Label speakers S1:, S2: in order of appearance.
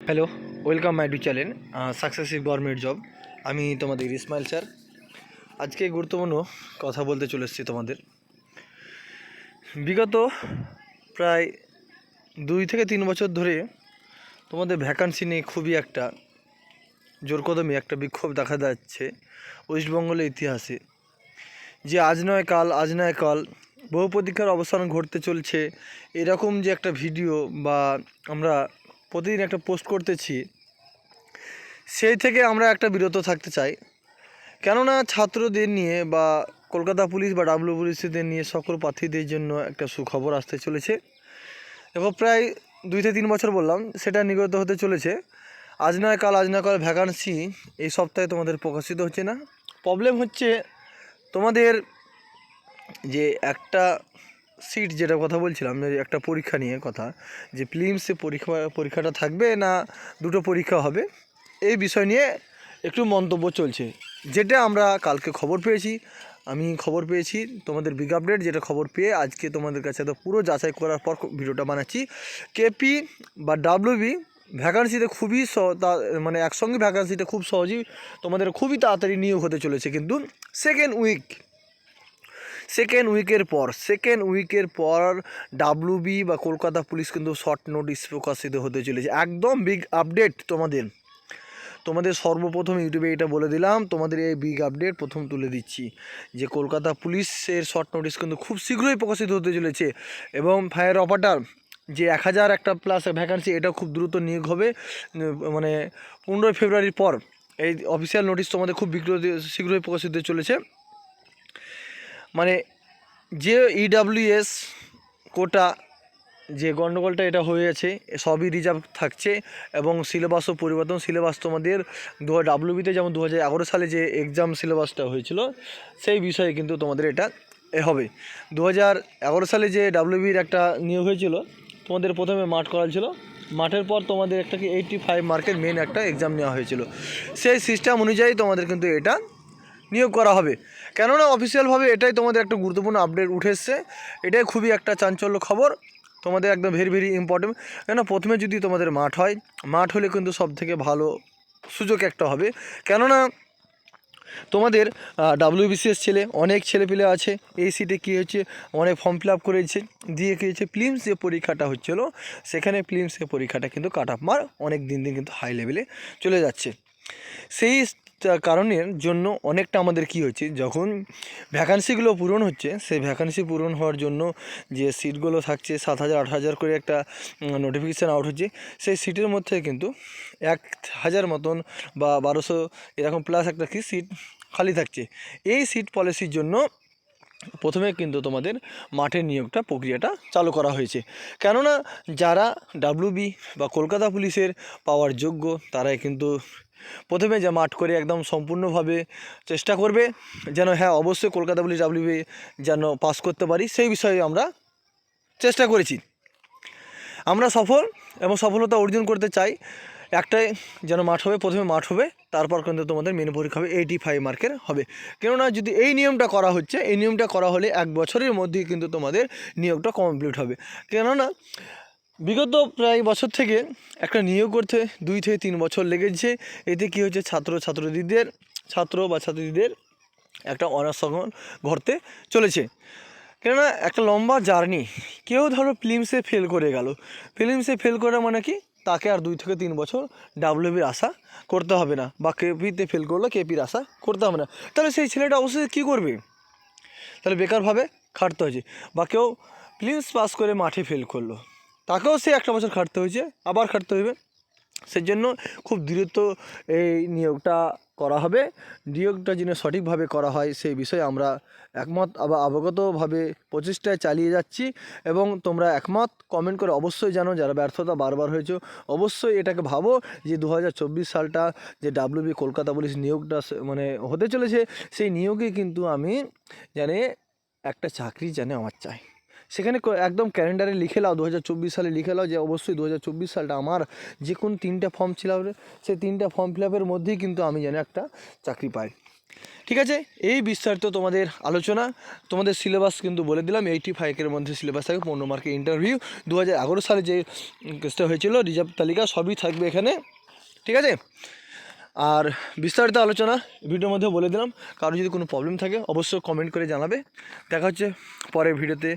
S1: Hello, welcome my to channel successive government job. আমি তোমাদের Ismail sir. আজকে গুরুত্বপূর্ণ কথা বলতে চলে এসেছি তোমাদের। বিগত প্রায় 2 থেকে 3 বছর ধরে তোমাদের ভ্যাকান্সি নিয়ে খুবই একটা জোরকদমে একটা বিক্ষোভ দেখা যাচ্ছে ওয়েস্টবেঙ্গলের ইতিহাসে। যে আজ নয় কাল বহু প্রতীক্ষার অবসান ঘটতে চলছে, এরকম যে একটা ভিডিও বা আমরা প্রতিদিন একটা পোস্ট করতেছি, সেই থেকে আমরা একটা বিরত থাকতে চাই। কেননা ছাত্রদের নিয়ে বা কলকাতা পুলিশ বা ডাব্লিউ পুলিশদের নিয়ে সকল প্রার্থীদের জন্য একটা সুখবর আসতে চলেছে। এবং প্রায় 2 থেকে 3 বছর বললাম, সেটা নিগত হতে চলেছে। আজ নয় কাল ভ্যাকান্সি এই সপ্তাহে তোমাদের প্রকাশিত হচ্ছে না। প্রবলেম হচ্ছে তোমাদের যে একটা সিট, যেটা কথা বলছিলাম, যে একটা পরীক্ষা নিয়ে কথা, যে প্রিলিমসে পরীক্ষাটা থাকবে না দুটো পরীক্ষা হবে, এই বিষয় নিয়ে একটু মন্তব্য চলছে। যেটা আমরা কালকে খবর পেয়েছি, আমি খবর পেয়েছি তোমাদের বিগ আপডেট, যেটা খবর পেয়ে আজকে তোমাদের কাছে তো পুরো যাচাই করার পর ভিডিওটা বানাচ্ছি। কেপি বা ডাব্লিউবি ভ্যাকান্সিতে খুবই মানে একসঙ্গে ভ্যাকান্সিতে খুব সহজেই তোমাদের খুবই তাড়াতাড়ি নিয়োগ হতে চলেছে। কিন্তু সেকেন্ড উইকের পর ডাব্লিউবি বা কলকাতা পুলিশ কিন্তু শর্ট নোটিশ প্রকাশিত হতে চলেছে। একদম বিগ আপডেট তোমাদের সর্বপ্রথম ইউটিউবে এটা বলে দিলাম, তোমাদের এই বিগ আপডেট প্রথম তুলে দিচ্ছি যে কলকাতা পুলিশের শর্ট নোটিশ কিন্তু খুব শীঘ্রই প্রকাশিত হতে চলেছে। এবং ফায়ার অপারেটর যে 1000 একটা প্লাস ভ্যাকান্সি, এটা খুব দ্রুত নিয়োগ হবে। মানে 15 ফেব্রুয়ারির পর এই অফিসিয়াল নোটিশ তোমাদের খুব শীঘ্রই প্রকাশিত হতে চলেছে। মানে যে ইডাব্লিউএস কোটা যে গণ্ডগোলটা এটা হয়েছে, সবই রিজার্ভ থাকছে এবং সিলেবাসও পরিবর্তন। সিলেবাস তোমাদের ডাব্লিউবিতে যেমন 2011 সালে যে এক্সাম সিলেবাসটা হয়েছিল, সেই বিষয়ে কিন্তু তোমাদের এটা হবে। 2011 সালে যে ডাব্লিউবির একটা নিয়োগ হয়েছিল, তোমাদের প্রথমে মাঠ করা ছিল, মাঠের পর তোমাদের একটা কি 85 মার্কের মেন একটা এক্সাম নেওয়া হয়েছিল। সেই সিস্টেম অনুযায়ী তোমাদের কিন্তু এটা নিয়োগ করা হবে। কেননা অফিসিয়ালভাবে এটাই তোমাদের একটা গুরুত্বপূর্ণ আপডেট উঠে এসছে। এটাই খুবই একটা চাঞ্চল্য খবর তোমাদের, একদম ভেরি ইম্পর্টেন্ট। কেননা প্রথমে যদি তোমাদের মাঠ হলে কিন্তু সবথেকে ভালো সুযোগ একটা হবে। কেননা তোমাদের ডাব্লিউবিসিএস অনেক ছেলেপিলে আছে, এই সিটে কী হচ্ছে, অনেক ফর্ম ফিল আপ করেছে, দিয়ে কী হচ্ছে, প্রিলিমস যে পরীক্ষাটা হচ্ছিলো, সেখানে প্রিলিমসের পরীক্ষাটা কিন্তু কাট অফ মার্ক অনেক দিন কিন্তু হাই লেভেলে চলে যাচ্ছে। সেই কারণের জন্য অনেকটা আমাদের কি হচ্ছে, যখন ভ্যাকান্সিগুলো পূরণ হচ্ছে, সেই ভ্যাকান্সি পূরণ হওয়ার জন্য যে সিটগুলো থাকছে 7000 8000 করে একটা নোটিফিকেশান আউট হচ্ছে, সেই সিটের মধ্যে কিন্তু 1000 মতন বা 1200 এরকম প্লাস একটা কি সিট খালি থাকছে। এই সিট পলিসির জন্য প্রথমে কিন্তু তোমাদের মাঠের নিয়োগটা প্রক্রিয়াটা চালু করা হয়েছে। কেননা যারা ডাব্লিউবি বা কলকাতা পুলিশের পাওয়ার যোগ্য, তারাই কিন্তু প্রথমে যে মাঠ করে একদম সম্পূর্ণভাবে চেষ্টা করবে যেন হ্যাঁ অবশ্যই কলকাতা পুলিশ ডাব্লিউবি যেন পাস করতে পারি, সেই বিষয়ে আমরা চেষ্টা করেছি। আমরা সফল এবং সফলতা অর্জন করতে চাই। একটাই যেন মাঠ হবে, প্রথমে মাঠ হবে, তারপর কিন্তু তোমাদের মেন পরীক্ষা হবে 85 মার্কের হবে। কেননা যদি এই নিয়মটা করা হলে 1 বছরের মধ্যেই কিন্তু তোমাদের নিয়োগটা কমপ্লিট হবে। কেননা বিগত প্রায় বছর থেকে একটা নিয়োগ করতে 2 থেকে 3 বছর লেগেছে। এতে কী হচ্ছে, ছাত্র বা ছাত্রীদের একটা অনাসন ঘটতে চলেছে। কেননা একটা লম্বা জার্নি, কেউ ধরো প্রিলিমসে ফেল করে গেল, প্রিলিমসে ফেল করা মানে কি, তাকে আর 2 থেকে 3 বছর ডাব্লিউবির আশা করতে হবে না, বা কেপিতে ফেল করলো কেপির আশা করতে হবে না। তাহলে সেই ছেলেটা অবশ্যই কী করবে, তাহলে বেকারভাবে খাটতে হয়েছে। বা কেউ প্রিলিমস পাস করে মাঠে ফেল করলো, তাকেও সে 1 বছর খাটতে হয়েছে, আবার খাটতে হবে। সেই জন্য খুব দ্রুত এই নিয়োগটা করা হবে। নিয়োগটা যেন সঠিকভাবে করা হয়, সেই বিষয়ে আমরা একমত আবার অবগতভাবে প্রচেষ্টায় চালিয়ে যাচ্ছি। এবং তোমরা একমত কমেন্ট করে অবশ্যই জানো, যারা ব্যর্থতা বারবার হয়েছে অবশ্যই এটাকে ভাবো যে 2024 সালটা যে ডাব্লিউবি কলকাতা পুলিশ নিয়োগটা মানে হতে চলেছে, সেই নিয়োগে কিন্তু আমি জানি একটা চাকরি জানে আমার চাই। সেখানে একদম ক্যালেন্ডারে লিখে নাও, 2024 সালে লিখে নাও যে অবশ্যই 2024 সালটা আমার যে কোন 3টা ফর্ম ফিল আপ, সেই 3টা ফর্ম ফিল আপের মধ্যেই কিন্তু আমি যেন একটা চাকরি পাই। ঠিক আছে, এই বিস্তারিত তোমাদের আলোচনা। তোমাদের সিলেবাস কিন্তু বলে দিলাম, 85-এর মধ্যে সিলেবাস থাকবে, 15 মার্কের ইন্টারভিউ, 2011 সালে যে কেসটা হয়েছিল রিজার্ভ তালিকা সবই থাকবে এখানে। ঠিক আছে, আর বিস্তারিত আলোচনা ভিডিওর মধ্যে বলে দিলাম। কারো যদি কোনো প্রবলেম থাকে অবশ্যই কমেন্ট করে জানাবে। দেখা হচ্ছে পরের ভিডিওতে।